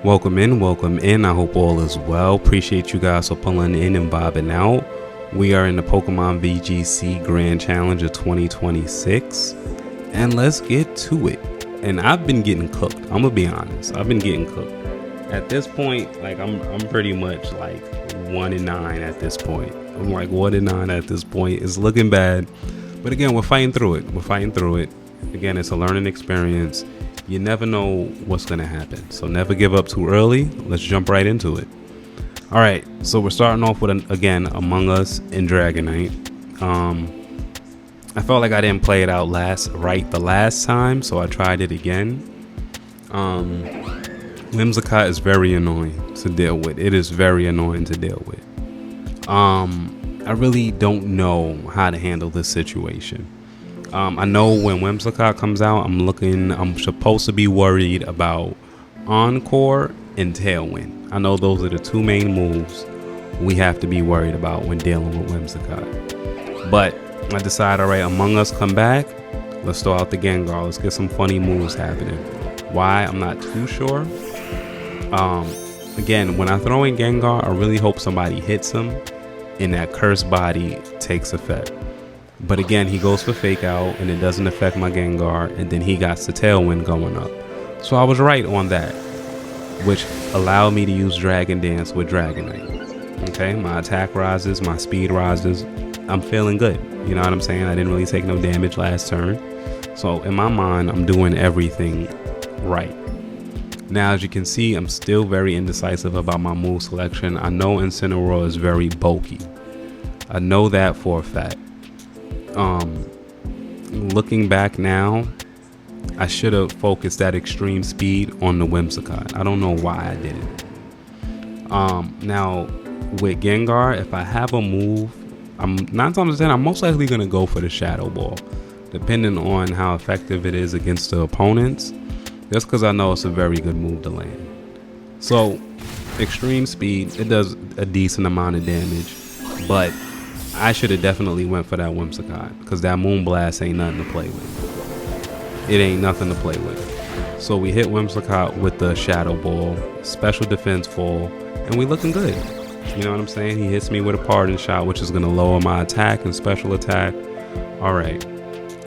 Welcome in. I hope all is well. Appreciate you guys for pulling in and bobbing out. We are in the Pokemon VGC Grand Challenge of 2026, and let's get to it. And I've been getting cooked. I'm gonna be honest. I've been getting cooked. At this point, like I'm pretty much like 1-9 at this point. I'm like 1-9 at this point. It's looking bad, but again, we're fighting through it. Again, it's a learning experience. You never know what's gonna happen, so never give up too early. Let's jump right into it. All right, so we're starting off with again Among Us and Dragonite. I felt like I didn't play it out the last time, so I tried it again. Whimsicott is very annoying to deal with. It is very annoying to deal with. I really don't know how to handle this situation. I know when Whimsicott comes out, I'm supposed to be worried about Encore and Tailwind. I know those are the two main moves we have to be worried about when dealing with Whimsicott. But I decided, all right, Among Us come back. Let's throw out the Gengar. Let's get some funny moves happening. Why? I'm not too sure. Again, when I throw in Gengar, I really hope somebody hits him and that Curse Body takes effect. But again, he goes for Fake Out and it doesn't affect my Gengar, and then he got the Tailwind going up. So I was right on that, which allowed me to use Dragon Dance with Dragonite. Okay, my attack rises, my speed rises. I'm feeling good. You know what I'm saying? I didn't really take no damage last turn. So in my mind, I'm doing everything right. Now, as you can see, I'm still very indecisive about my move selection. I know Incineroar is very bulky. I know that for a fact. Looking back now, I should have focused that extreme speed on the Whimsicott. I don't know why I did it. Now with Gengar, if I have a move, I'm 9 times out of 10, I'm most likely gonna go for the Shadow Ball, depending on how effective it is against the opponents. Just because I know it's a very good move to land. So extreme speed, it does a decent amount of damage, but I should have definitely went for that Whimsicott, because that Moonblast ain't nothing to play with. It ain't nothing to play with. So we hit Whimsicott with the Shadow Ball, special defense full, and we looking good. You know what I'm saying? He hits me with a Pardon Shot, which is going to lower my attack and special attack. All right,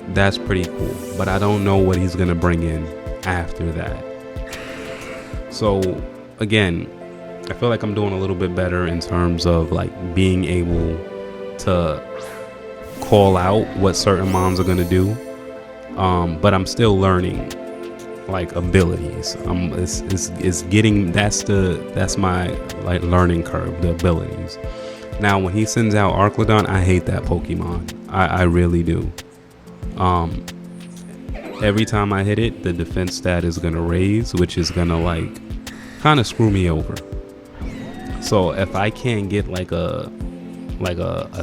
that's pretty cool, but I don't know what he's going to bring in after that. So again, I feel like I'm doing a little bit better in terms of like being able to call out what certain mons are gonna do, but I'm still learning like abilities. It's getting that's my like learning curve, the abilities. Now when he sends out Arclodon, I hate that Pokemon. I really do. Every time I hit it, the defense stat is gonna raise, which is gonna like kind of screw me over. So if I can't get like a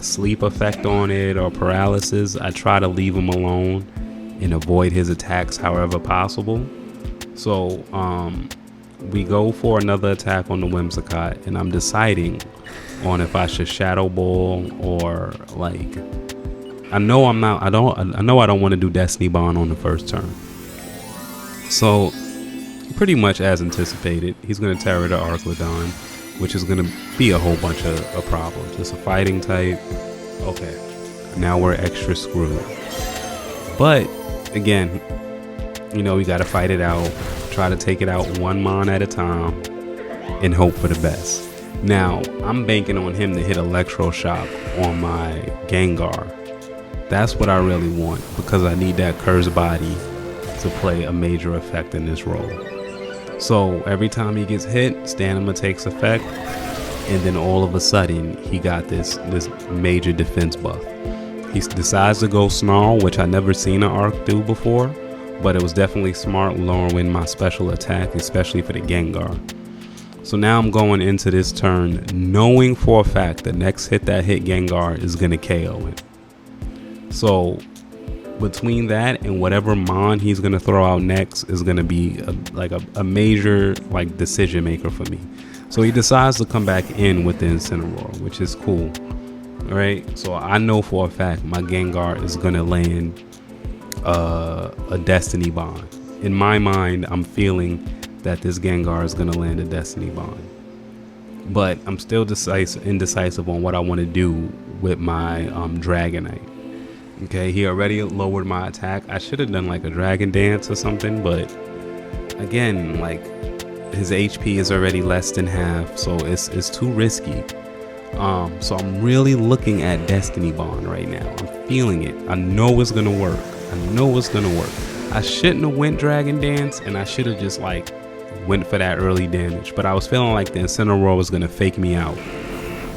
sleep effect on it or paralysis, I try to leave him alone and avoid his attacks however possible. So we go for another attack on the Whimsicott, and I'm deciding on if I should Shadow Ball or like I know I don't want to do Destiny Bond on the first turn. So pretty much as anticipated, he's going to Terror the Arclodon, which is going to be a whole bunch of problems. It's a fighting type. Okay, now we're extra screwed. But again, you know, we got to fight it out, try to take it out one mon at a time and hope for the best. Now I'm banking on him to hit Electroshock on my Gengar. That's what I really want, because I need that Curse Body to play a major effect in this role. So every time he gets hit, Stamina takes effect, and then all of a sudden he got this major defense buff. He decides to go Snarl, which I never seen an Arc do before, but it was definitely smart lowering my special attack, especially for the Gengar. So now I'm going into this turn knowing for a fact the next hit that hit Gengar is going to KO it. So between that and whatever mon he's going to throw out next is going to be a major like decision maker for me. So he decides to come back in with the Incineroar, which is cool. All right, so I know for a fact my Gengar is going to land a Destiny Bond. In my mind, I'm feeling that this Gengar is going to land a Destiny Bond. But I'm still indecisive on what I want to do with my Dragonite. Okay, he already lowered my attack. I should have done like a Dragon Dance or something, but again, like his HP is already less than half, so it's too risky. So I'm really looking at Destiny Bond right now. I'm feeling it. I know it's gonna work. I shouldn't have went Dragon Dance, and I should have just like went for that early damage, but I was feeling like the Incineroar was gonna fake me out.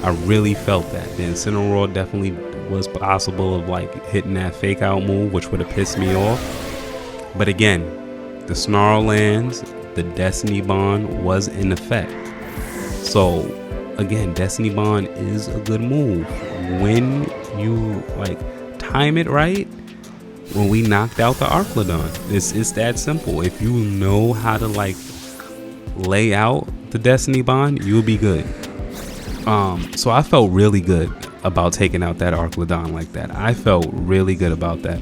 I really felt that the Incineroar definitely was possible of like hitting that fake out move, which would have pissed me off. But again, the Snarl lands, the Destiny Bond was in effect. So again, Destiny Bond is a good move when you like time it right. When we knocked out the Archlodon, it's that simple. If you know how to like lay out the Destiny Bond, you'll be good. So I felt really good about taking out that Archlodon like that. I felt really good about that.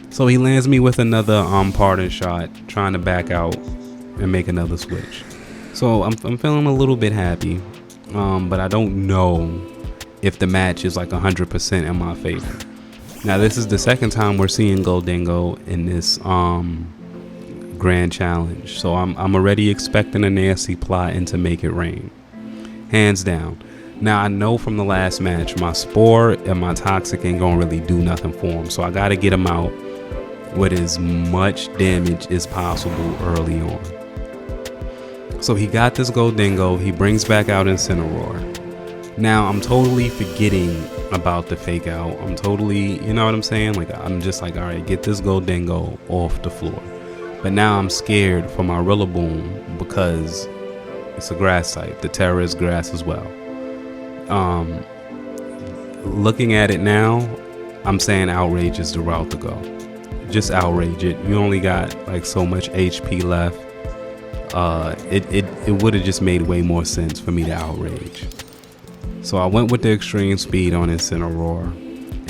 So he lands me with another pardon shot, trying to back out and make another switch. So I'm feeling a little bit happy, but I don't know if the match is like 100% in my favor. Now this is the second time we're seeing Goldingo in this grand challenge, so I'm already expecting a nasty plot and to make it rain, hands down. Now I know from the last match my Spore and my Toxic ain't gonna really do nothing for him, so I gotta get him out with as much damage as possible early on. So he got this Goldingo, he brings back out Incineroar. Now I'm totally forgetting about the fake out. I'm totally, you know what I'm saying? Like I'm just like, all right, get this Goldingo off the floor. But now I'm scared for my Rillaboom because it's a grass type. The Terra is grass as well. Looking at it now, I'm saying Outrage is the route to go. Just outrage it. You only got like so much HP left. It would have just made way more sense for me to outrage. So I went with the extreme speed on Incineroar,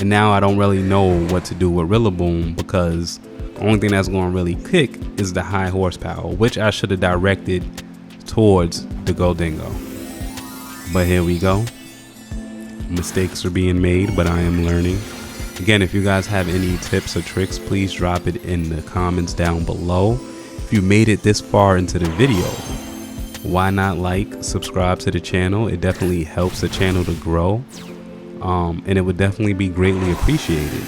and now I don't really know what to do with Rillaboom because the only thing that's going to really kick is the high horsepower, which I should have directed towards the Goldingo. But here we go. Mistakes are being made, but I am learning. Again, if you guys have any tips or tricks, please drop it in the comments down below. If you made it this far into the video, why not like, subscribe to the channel? It definitely helps the channel to grow, and it would definitely be greatly appreciated.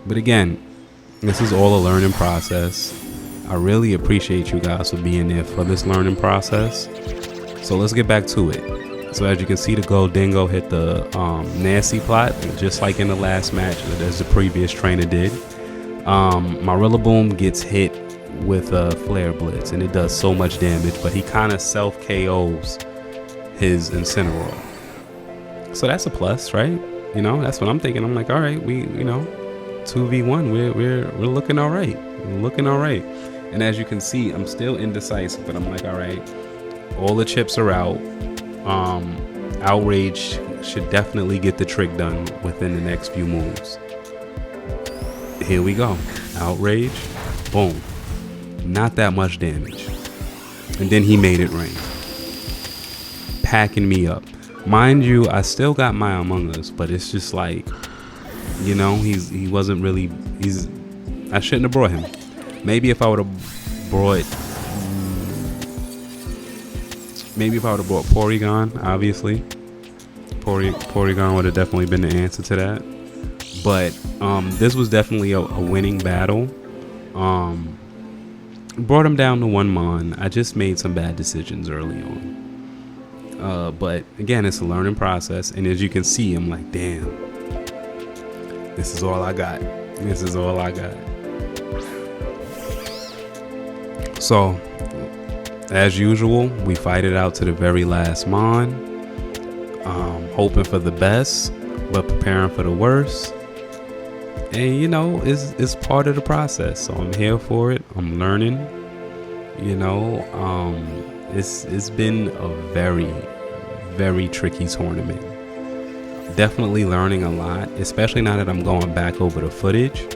But again, this is all a learning process. I really appreciate you guys for being there for this learning process. So let's get back to it. So as you can see, the Goldingo hit the nasty plot, just like in the last match, as the previous trainer did. My Rillaboom gets hit with a Flare Blitz, and it does so much damage, but he kind of self KOs his Incineroar. So that's a plus, right? You know, that's what I'm thinking. I'm like, all right, we, you know, 2v1, we're looking all right. We're looking all right. And as you can see, I'm still indecisive, but I'm like, all right, all the chips are out. Outrage should definitely get the trick done within the next few moves. Here we go. Outrage, boom. Not that much damage. And then he made it rain, packing me up. Mind you, I still got my Among Us, but it's just like, you know, he wasn't really, I shouldn't have brought him. Maybe if I would have brought Porygon, obviously. Porygon would have definitely been the answer to that. But this was definitely a winning battle. Brought him down to 1 Mon. I just made some bad decisions early on. But again, it's a learning process. And as you can see, I'm like, damn, this is all I got. This is all I got. So, as usual, we fight it out to the very last Mon. Hoping for the best, but preparing for the worst. And you know, it's part of the process. So I'm here for it. I'm learning. You know, it's been a very, very tricky tournament. Definitely learning a lot, especially now that I'm going back over the footage.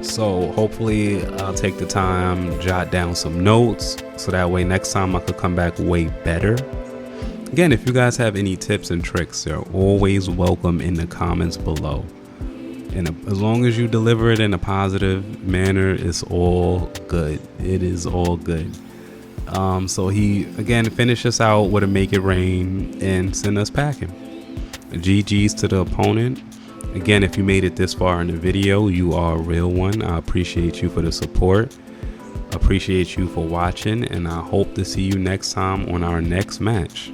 So hopefully I'll take the time, jot down some notes, so that way next time I could come back way better. Again, if you guys have any tips and tricks, they're always welcome in the comments below. And as long as you deliver it in a positive manner, it's all good. It is all good. So he again finished us out with a make it rain and send us packing. GG's to the opponent. Again, if you made it this far in the video, you are a real one. I appreciate you for the support. Appreciate you for watching, and I hope to see you next time on our next match.